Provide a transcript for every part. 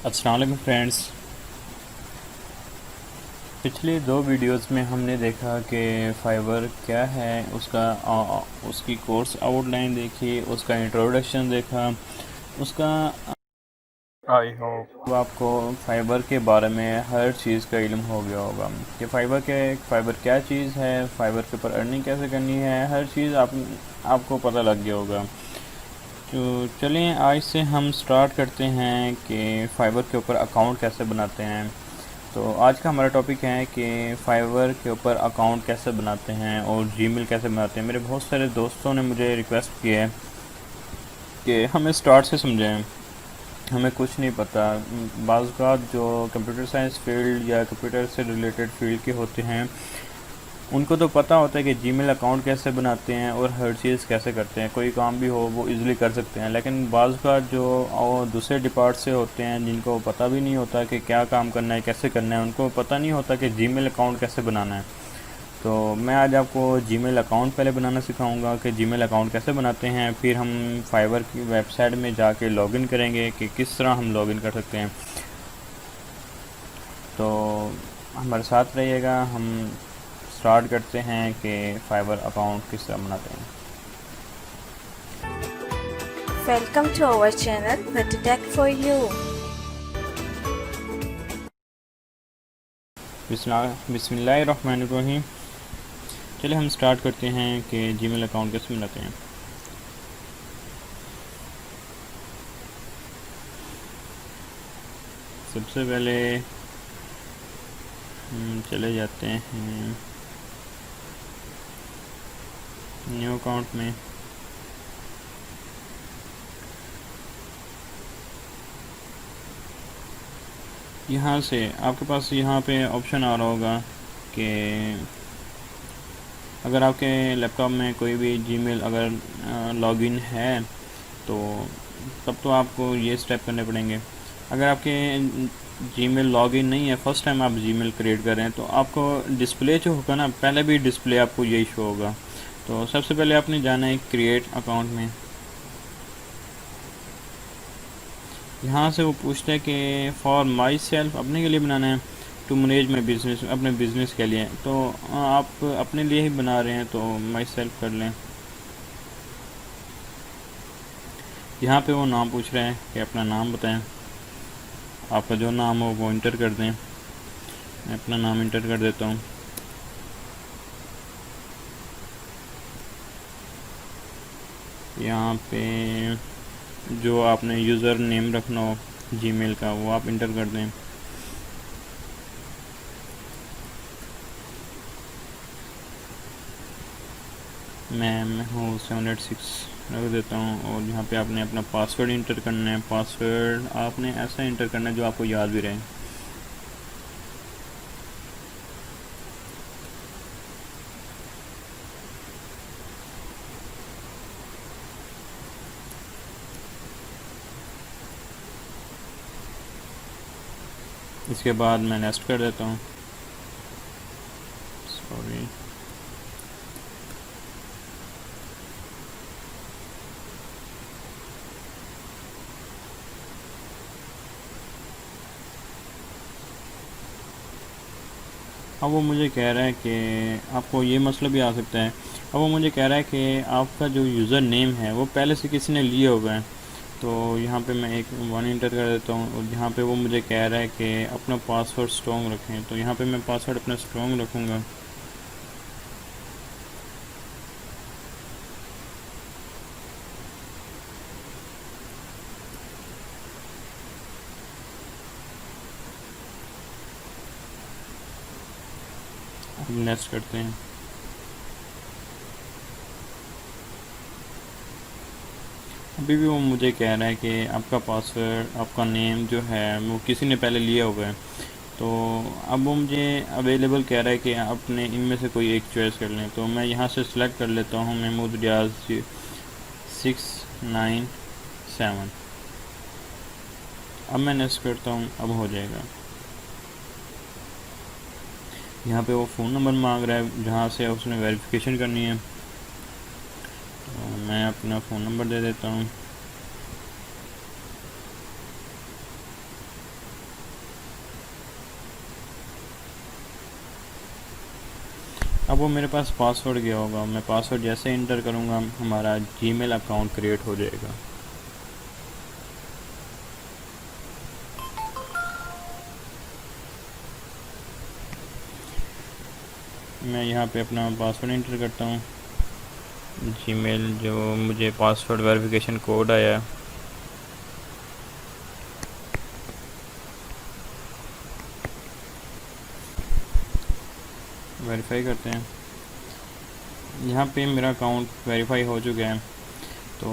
अस्सलाम वालेकुम फ्रेंड्स। पिछले दो वीडियोस में हमने देखा कि फाइबर क्या है, उसकी कोर्स आउटलाइन देखी, उसका इंट्रोडक्शन देखा, उसका आई होप आपको फ़ाइबर के बारे में हर चीज़ का इल्म हो गया होगा कि फ़ाइबर क्या चीज़ है, फ़ाइबर के ऊपर अर्निंग कैसे करनी है, हर चीज़ आपको पता लग गया होगा। तो चलिए आज से हम स्टार्ट करते हैं कि फ़ाइबर के ऊपर अकाउंट कैसे बनाते हैं। तो आज का हमारा टॉपिक है कि फ़ाइवर के ऊपर अकाउंट कैसे बनाते हैं और जीमेल कैसे बनाते हैं। मेरे बहुत सारे दोस्तों ने मुझे रिक्वेस्ट की है कि हमें स्टार्ट से समझाएं, हमें कुछ नहीं पता। बाज़ औक़ात जो कंप्यूटर साइंस फील्ड या कंप्यूटर से रिलेटेड फील्ड के होते हैं उनको तो पता होता है कि जीमेल अकाउंट कैसे बनाते हैं और हर चीज़ कैसे करते हैं, कोई काम भी हो वो इजीली कर सकते हैं। लेकिन बाज़ का जो दूसरे डिपार्ट से होते हैं जिनको पता भी नहीं होता कि क्या काम करना है, कैसे करना है, उनको पता नहीं होता कि जीमेल अकाउंट कैसे बनाना है। तो मैं आज आपको जीमेल अकाउंट पहले बनाना सिखाऊंगा कि जीमेल अकाउंट कैसे बनाते हैं, फिर हम फाइवर की वेबसाइट में जाके लॉगिन करेंगे कि किस तरह हम लॉगिन कर सकते हैं। तो हमारे साथ रहिएगा, हम स्टार्ट करते हैं कि फाइवर अकाउंट किस तरह बनाते हैं। Welcome to our channel Better Tech for You. बिस्मिल्लाहिर्रहमानिर्रहीम। चलिए हम स्टार्ट करते हैं कि जीमेल अकाउंट कैसे बनाते हैं। सबसे पहले चले जाते हैं न्यू अकाउंट में। यहाँ से आपके पास यहाँ पे ऑप्शन आ रहा होगा कि अगर आपके लैपटॉप में कोई भी जीमेल अगर लॉगिन है तो तब तो आपको ये स्टेप करने पड़ेंगे। अगर आपके जीमेल लॉगिन नहीं है, फर्स्ट टाइम आप जीमेल क्रिएट कर रहे हैं, तो आपको डिस्प्ले जो होगा ना, पहले भी डिस्प्ले आपको यही शो होगा। तो सबसे पहले आपने जाना है क्रिएट अकाउंट में। यहाँ से वो पूछता है कि फॉर माई सेल्फ, अपने के लिए बनाना है, टू मैनेज माई बिज़नेस, अपने बिज़नेस के लिए। तो आप अपने लिए ही बना रहे हैं तो माई सेल्फ कर लें। यहाँ पे वो नाम पूछ रहे हैं कि अपना नाम बताएं, आपका जो नाम हो वो इंटर कर दें। मैं अपना नाम इंटर कर देता हूँ। यहाँ पे जो आपने यूज़र नेम रखना हो जीमेल का वो आप इंटर कर दें। मैं हूँ 786 रख देता हूँ। और यहाँ पे आपने अपना पासवर्ड इंटर करना है। पासवर्ड आपने ऐसा इंटर करना है जो आपको याद भी रहे। इसके बाद मैं नेक्स्ट कर देता हूँ। सॉरी, अब वो मुझे कह रहा है कि आपको ये मसला भी आ सकता है। अब वो मुझे कह रहा है कि आपका जो यूज़र नेम है वो पहले से किसी ने लिया हुआ है। तो यहाँ पे मैं एक 1 इंटर कर देता हूँ। और यहाँ पे वो मुझे कह रहा है कि अपना पासवर्ड स्ट्रॉन्ग रखें, तो यहाँ पे मैं पासवर्ड अपना स्ट्रॉन्ग रखूँगा। अब नेक्स्ट करते हैं। अभी भी वो मुझे कह रहा है कि आपका पासवर्ड, आपका नेम जो है वो किसी ने पहले लिया हुआ है। तो अब वो मुझे अवेलेबल कह रहा है कि आपने इनमें से कोई एक चॉइस कर लें। तो मैं यहाँ से सिलेक्ट कर लेता हूँ महमूद रियाज 697। अब मैं नेक्स्ट करता हूँ, अब हो जाएगा। यहाँ पे वो फ़ोन नंबर मांग रहा है जहाँ से उसने वेरिफिकेशन करनी है। तो मैं अपना फ़ोन नंबर दे देता हूँ। अब वो मेरे पास पासवर्ड गया होगा, मैं पासवर्ड जैसे इंटर करूँगा हमारा जीमेल अकाउंट क्रिएट हो जाएगा। मैं यहाँ पे अपना पासवर्ड इंटर करता हूँ, जीमेल जो मुझे पासवर्ड वेरिफिकेशन कोड आया है, वेरीफाई करते हैं। यहाँ पे मेरा अकाउंट वेरीफाई हो चुका है। तो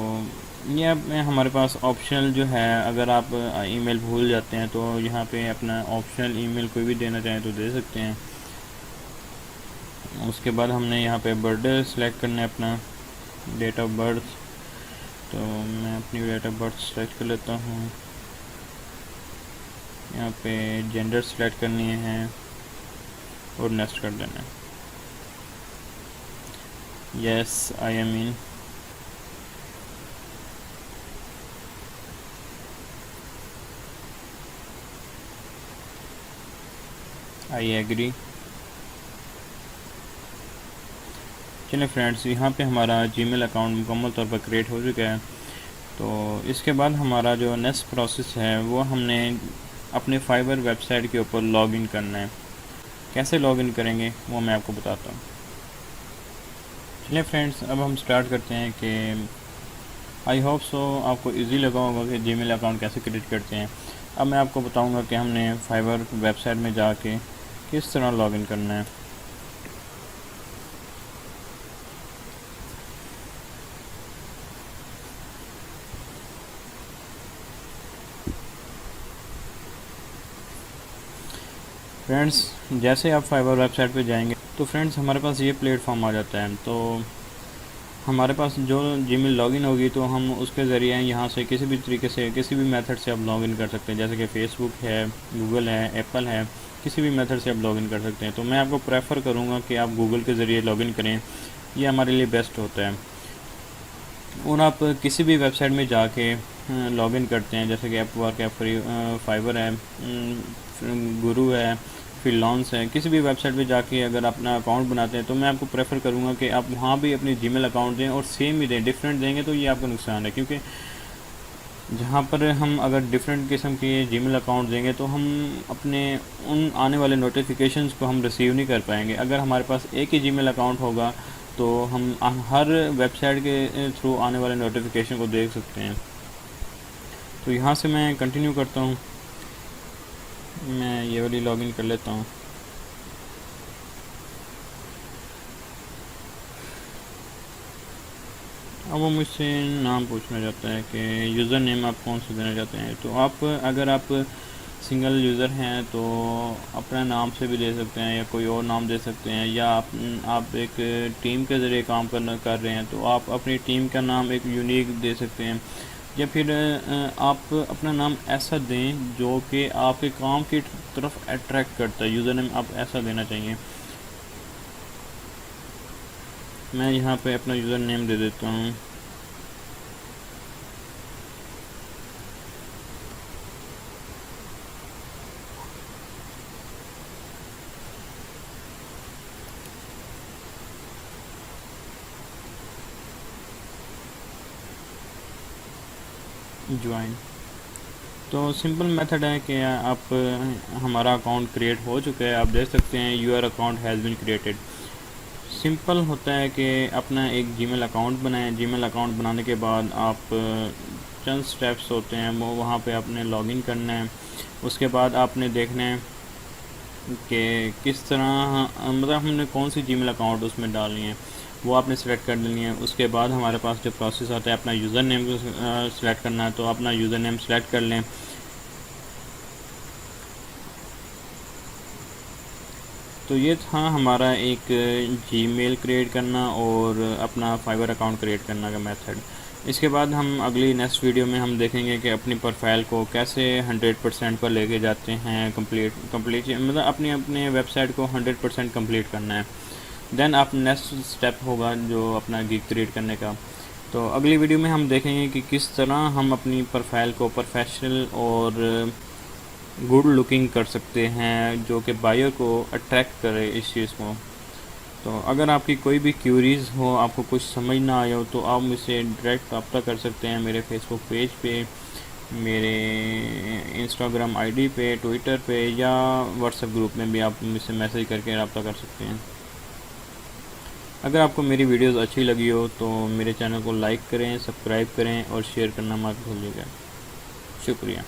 ये अब हमारे पास ऑप्शनल जो है, अगर आप ईमेल भूल जाते हैं तो यहाँ पे अपना ऑप्शनल ईमेल कोई भी देना चाहें तो दे सकते हैं। उसके बाद हमने यहाँ पे बर्थडे सेलेक्ट करना है, अपना डेट ऑफ बर्थ। तो मैं अपनी डेट ऑफ बर्थ सेलेक्ट कर लेता हूँ। यहाँ पे जेंडर सेलेक्ट करनी है और नेक्स्ट कर देना है। Yes I am in. I agree. चलिए फ्रेंड्स, यहाँ पे हमारा जीमेल अकाउंट मुकम्मल तौर पर क्रिएट हो चुका है। तो इसके बाद हमारा जो नेक्स्ट प्रोसेस है वो हमने अपने फाइबर वेबसाइट के ऊपर लॉगिन करना है। कैसे लॉगिन करेंगे वो मैं आपको बताता हूँ। चलिए फ्रेंड्स, अब हम स्टार्ट करते हैं कि आई होप सो आपको इजी लगा होगा कि जीमेल अकाउंट कैसे क्रिएट करते हैं। अब मैं आपको बताऊंगा कि हमने फाइबर वेबसाइट में जाके किस तरह लॉगिन करना है। फ्रेंड्स, जैसे आप फाइबर वेबसाइट पे जाएंगे तो फ्रेंड्स हमारे पास ये प्लेटफॉर्म आ जाता है। तो हमारे पास जो जीमेल लॉगिन होगी तो हम उसके ज़रिए यहाँ से किसी भी तरीके से, किसी भी मेथड से आप लॉगिन कर सकते हैं। जैसे कि फेसबुक है, गूगल है, एप्पल है, किसी भी मेथड से आप लॉगिन कर सकते हैं। तो मैं आपको प्रेफर करूँगा कि आप गूगल के ज़रिए लॉगिन करें, ये हमारे लिए बेस्ट होता है। और आप किसी भी वेबसाइट में जाके लॉगिन करते हैं, जैसे कि अपवर्क है, फाइबर है, गुरु है, फ्रीलांस है, किसी भी वेबसाइट पे जाके अगर अपना अकाउंट बनाते हैं तो मैं आपको प्रेफर करूँगा कि आप वहाँ भी अपनी जीमेल अकाउंट दें और सेम ही दें। डिफरेंट देंगे तो ये आपका नुकसान है, क्योंकि जहाँ पर हम अगर डिफरेंट किस्म के जीमेल अकाउंट देंगे तो हम अपने उन आने वाले नोटिफिकेशंस को हम रिसीव नहीं कर पाएंगे। अगर हमारे पास एक ही जीमेल अकाउंट होगा तो हम हर वेबसाइट के थ्रू आने वाले नोटिफिकेशन को देख सकते हैं। तो यहाँ से मैं कंटिन्यू करता हूँ, मैं ये वाली लॉगिन कर लेता हूँ। अब वो मुझसे नाम पूछना चाहता है कि यूज़र नेम आप कौन सा देना चाहते हैं। तो आप अगर आप सिंगल यूज़र हैं तो अपना नाम से भी दे सकते हैं या कोई और नाम दे सकते हैं, या आप एक टीम के ज़रिए काम कर रहे हैं तो आप अपनी टीम का नाम एक यूनिक दे सकते हैं, या फिर आप अपना नाम ऐसा दें जो कि आपके काम की तरफ अट्रैक्ट करता है। यूज़र नेम आप ऐसा देना चाहिए। मैं यहाँ पे अपना यूज़र नेम दे देता हूँ। ज्वाइन। तो सिंपल मेथड है कि आप हमारा अकाउंट क्रिएट हो चुका है, आप देख सकते हैं your account has been created. Simple होता है कि अपना एक जीमेल अकाउंट बनाएं। जीमेल अकाउंट बनाने के बाद आप चंद स्टेप्स होते हैं वो वहाँ पे आपने लॉगिन करना है। उसके बाद आपने देखना है कि किस तरह मतलब हमने कौन सी जीमेल अकाउंट उसमें डालनी है, वो आपने सेलेक्ट कर लेनी है। उसके बाद हमारे पास जो प्रोसेस आता है अपना यूज़र नेम को सिलेक्ट करना है, तो अपना यूज़र नेम सेलेक्ट कर लें। तो ये था हमारा एक जीमेल क्रिएट करना और अपना फाइबर अकाउंट क्रिएट करना का मेथड। इसके बाद हम अगली नेक्स्ट वीडियो में हम देखेंगे कि अपनी प्रोफाइल को कैसे 100% पर लेके जाते हैं, कंप्लीट मतलब अपने वेबसाइट को 100% कंप्लीट करना है। देन आप नेक्स्ट स्टेप होगा जो अपना गिग क्रिएट करने का। तो अगली वीडियो में हम देखेंगे कि किस तरह हम अपनी प्रोफाइल को प्रोफेशनल और गुड लुकिंग कर सकते हैं, जो कि बायर को अट्रैक्ट करे इस चीज़ को। तो अगर आपकी कोई भी क्यूरीज़ हो, आपको कुछ समझ ना आया हो, तो आप मुझसे डायरेक्ट रब्ता कर सकते हैं मेरे फेसबुक पेज पे, मेरे इंस्टाग्राम आईडी पे, ट्विटर पे, या व्हाट्सएप ग्रुप में भी आप मुझसे मैसेज करके रब्ता कर सकते हैं। अगर आपको मेरी वीडियोस अच्छी लगी हो तो मेरे चैनल को लाइक करें, सब्सक्राइब करें और शेयर करना मत भूलिएगा। शुक्रिया।